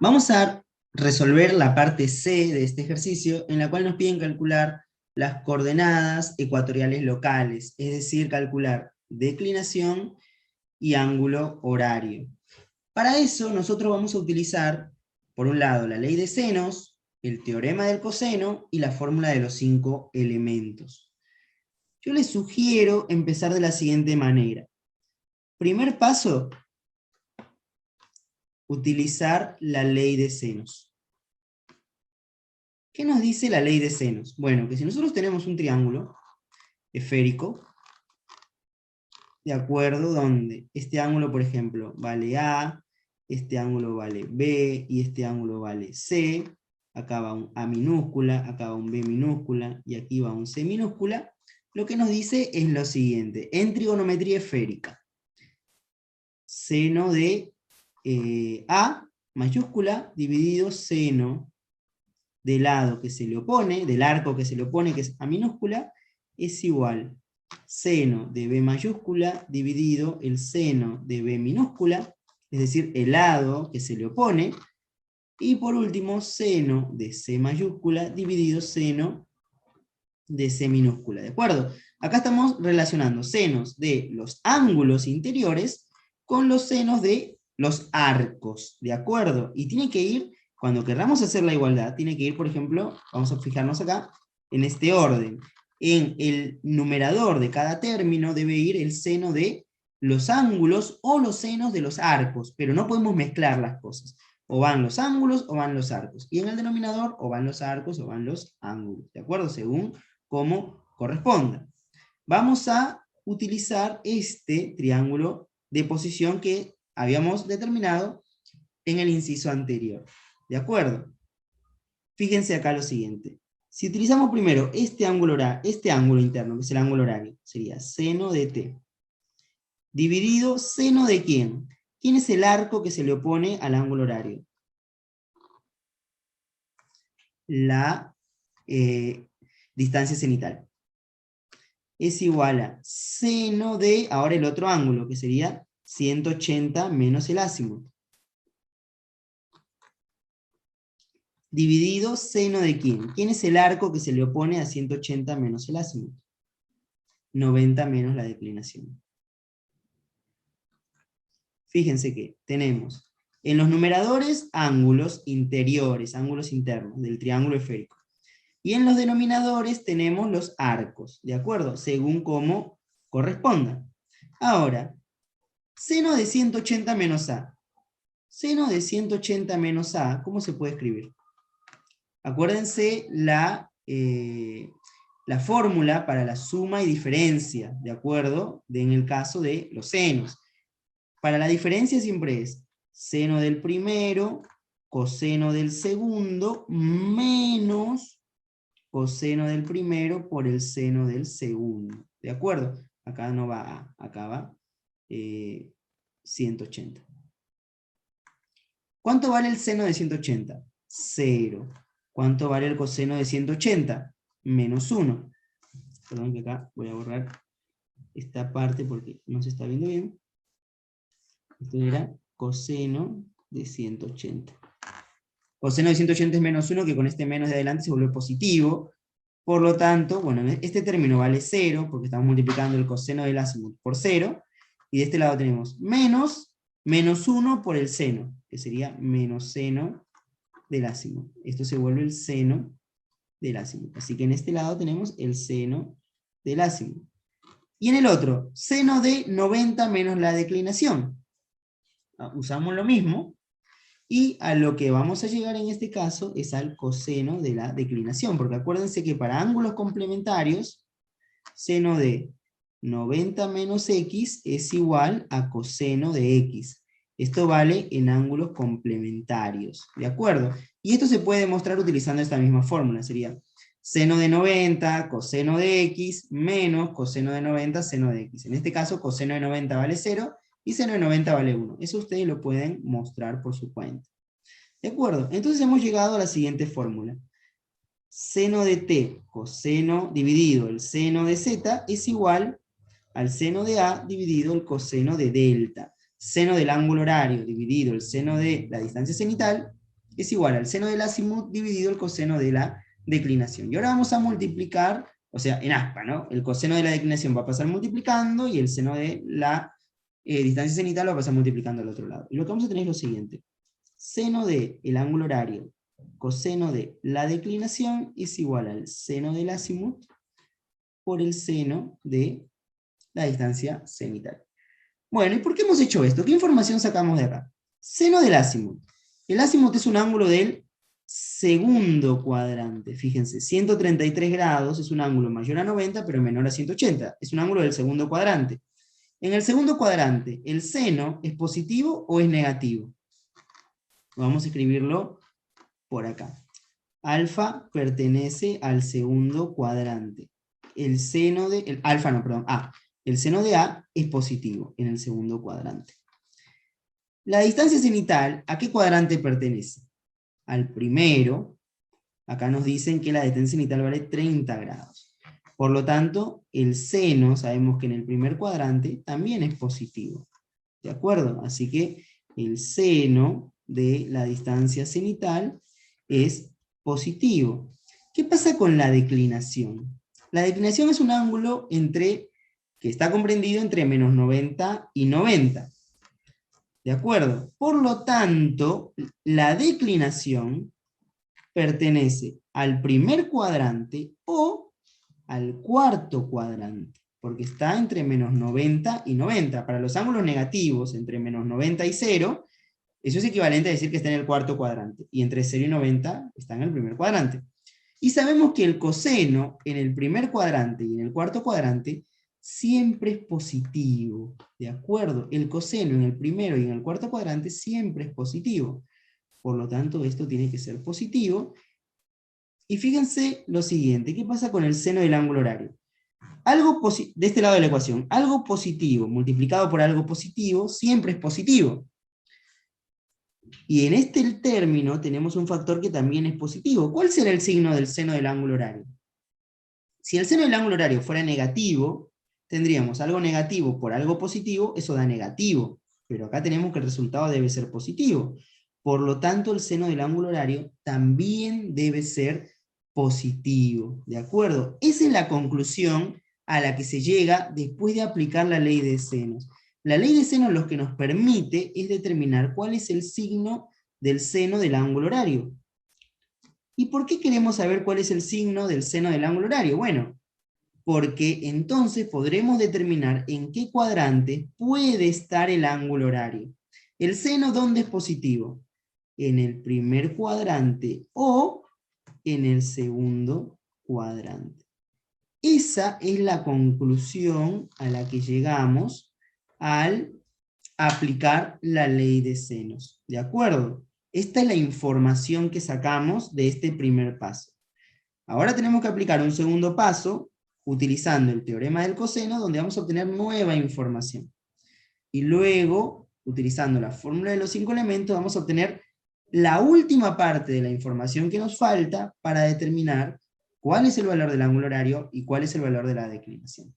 Vamos a resolver la parte C de este ejercicio, en la cual nos piden calcular las coordenadas ecuatoriales locales, es decir, calcular declinación y ángulo horario. Para eso nosotros vamos a utilizar, por un lado, la ley de senos, el teorema del coseno y la fórmula de los 5 elementos. Yo les sugiero empezar de la siguiente manera. Primer paso, utilizar la ley de senos. ¿Qué nos dice la ley de senos? Bueno, que si nosotros tenemos un triángulo esférico, de acuerdo, donde este ángulo, por ejemplo, vale A, este ángulo vale B, y este ángulo vale C, acá va un A minúscula, acá va un B minúscula, y aquí va un C minúscula, lo que nos dice es lo siguiente: en trigonometría esférica, seno de A mayúscula dividido seno del lado que se le opone, del arco que se le opone, que es A minúscula, es igual seno de B mayúscula dividido el seno de B minúscula, es decir, el lado que se le opone, y por último seno de C mayúscula dividido seno de C minúscula, ¿de acuerdo? Acá estamos relacionando senos de los ángulos interiores con los senos de los arcos, ¿de acuerdo? Y tiene que ir, cuando queramos hacer la igualdad, tiene que ir, por ejemplo, vamos a fijarnos acá, en este orden. En el numerador de cada término debe ir el seno de los ángulos o los senos de los arcos, pero no podemos mezclar las cosas. O van los ángulos o van los arcos. Y en el denominador o van los arcos o van los ángulos, ¿de acuerdo? Según como corresponda. Vamos a utilizar este triángulo de posición que habíamos determinado en el inciso anterior. ¿De acuerdo? Fíjense acá lo siguiente. Si utilizamos primero este ángulo interno, que es el ángulo horario, sería seno de t. Dividido seno de ¿quién? ¿Quién es el arco que se le opone al ángulo horario? La distancia cenital. Es igual a seno de, ahora el otro ángulo, que sería 180 menos el azimut. Dividido seno de ¿quién? ¿Quién es el arco que se le opone a 180 menos el azimut? 90 menos la declinación. Fíjense que tenemos en los numeradores ángulos interiores, ángulos internos del triángulo esférico. Y en los denominadores tenemos los arcos, ¿de acuerdo? Según cómo corresponda. Ahora, seno de 180 menos A. Seno de 180 menos A, ¿cómo se puede escribir? Acuérdense la fórmula para la suma y diferencia, ¿de acuerdo? En el caso de los senos. Para la diferencia siempre es seno del primero, coseno del segundo, menos coseno del primero por el seno del segundo. ¿De acuerdo? Acá no va A, acá va 180. ¿Cuánto vale el seno de 180? 0. ¿Cuánto vale el coseno de 180? Menos 1. Perdón que acá voy a borrar esta parte porque no se está viendo bien. Esto era coseno de 180. Coseno de 180 es menos 1, que con este menos de adelante se vuelve positivo. Por lo tanto, bueno, este término vale 0, porque estamos multiplicando el coseno del azimut por 0. Y de este lado tenemos menos 1 por el seno, que sería menos seno del azimut. Esto se vuelve el seno del azimut. Así que en este lado tenemos el seno del azimut. Y en el otro, seno de 90 menos la declinación. Usamos lo mismo, y a lo que vamos a llegar en este caso es al coseno de la declinación, porque acuérdense que para ángulos complementarios, seno de 90 menos x es igual a coseno de x. Esto vale en ángulos complementarios, ¿de acuerdo? Y esto se puede demostrar utilizando esta misma fórmula, sería seno de 90, coseno de x, menos coseno de 90, seno de x. En este caso, coseno de 90 vale 0, y seno de 90 vale 1. Eso ustedes lo pueden mostrar por su cuenta. ¿De acuerdo? Entonces hemos llegado a la siguiente fórmula. Seno de t, coseno dividido el seno de z, es igual al seno de a dividido el coseno de delta. Seno del ángulo horario dividido el seno de la distancia cenital es igual al seno del azimut dividido el coseno de la declinación. Y ahora vamos a multiplicar, o sea, en aspa, ¿no? El coseno de la declinación va a pasar multiplicando y el seno de la distancia cenital va a pasar multiplicando al otro lado. Y lo que vamos a tener es lo siguiente. Seno del ángulo horario, coseno de la declinación es igual al seno del azimut por el seno de la distancia cenital. Bueno, ¿y por qué hemos hecho esto? ¿Qué información sacamos de acá? Seno del azimut. El azimut es un ángulo del segundo cuadrante. Fíjense, 133 grados es un ángulo mayor a 90, pero menor a 180. Es un ángulo del segundo cuadrante. En el segundo cuadrante, ¿el seno es positivo o es negativo? Vamos a escribirlo por acá. Alfa pertenece al segundo cuadrante. El seno de... A. El seno de A es positivo en el segundo cuadrante. La distancia cenital, ¿a qué cuadrante pertenece? Al primero. Acá nos dicen que la distancia cenital vale 30 grados. Por lo tanto, el seno, sabemos que en el primer cuadrante también es positivo. ¿De acuerdo? Así que el seno de la distancia cenital es positivo. ¿Qué pasa con la declinación? La declinación es un ángulo que está comprendido entre menos 90 y 90. ¿De acuerdo? Por lo tanto, la declinación pertenece al primer cuadrante o al cuarto cuadrante, porque está entre menos 90 y 90. Para los ángulos negativos, entre menos 90 y 0, eso es equivalente a decir que está en el cuarto cuadrante, y entre 0 y 90 está en el primer cuadrante. Y sabemos que el coseno en el primer cuadrante y en el cuarto cuadrante siempre es positivo, ¿de acuerdo? El coseno en el primero y en el cuarto cuadrante siempre es positivo. Por lo tanto, esto tiene que ser positivo. Y fíjense lo siguiente, ¿qué pasa con el seno del ángulo horario? De este lado de la ecuación, algo positivo multiplicado por algo positivo siempre es positivo. Y en este término tenemos un factor que también es positivo. ¿Cuál será el signo del seno del ángulo horario? Si el seno del ángulo horario fuera negativo, tendríamos algo negativo por algo positivo, eso da negativo. Pero acá tenemos que el resultado debe ser positivo. Por lo tanto, el seno del ángulo horario también debe ser positivo. ¿De acuerdo? Esa es la conclusión a la que se llega después de aplicar la ley de senos. La ley de senos lo que nos permite es determinar cuál es el signo del seno del ángulo horario. ¿Y por qué queremos saber cuál es el signo del seno del ángulo horario? Bueno, porque entonces podremos determinar en qué cuadrante puede estar el ángulo horario. ¿El seno dónde es positivo? En el primer cuadrante o en el segundo cuadrante. Esa es la conclusión a la que llegamos al aplicar la ley de senos. ¿De acuerdo? Esta es la información que sacamos de este primer paso. Ahora tenemos que aplicar un segundo paso utilizando el teorema del coseno, donde vamos a obtener nueva información. Y luego, utilizando la fórmula de los 5 elementos, vamos a obtener la última parte de la información que nos falta para determinar cuál es el valor del ángulo horario y cuál es el valor de la declinación.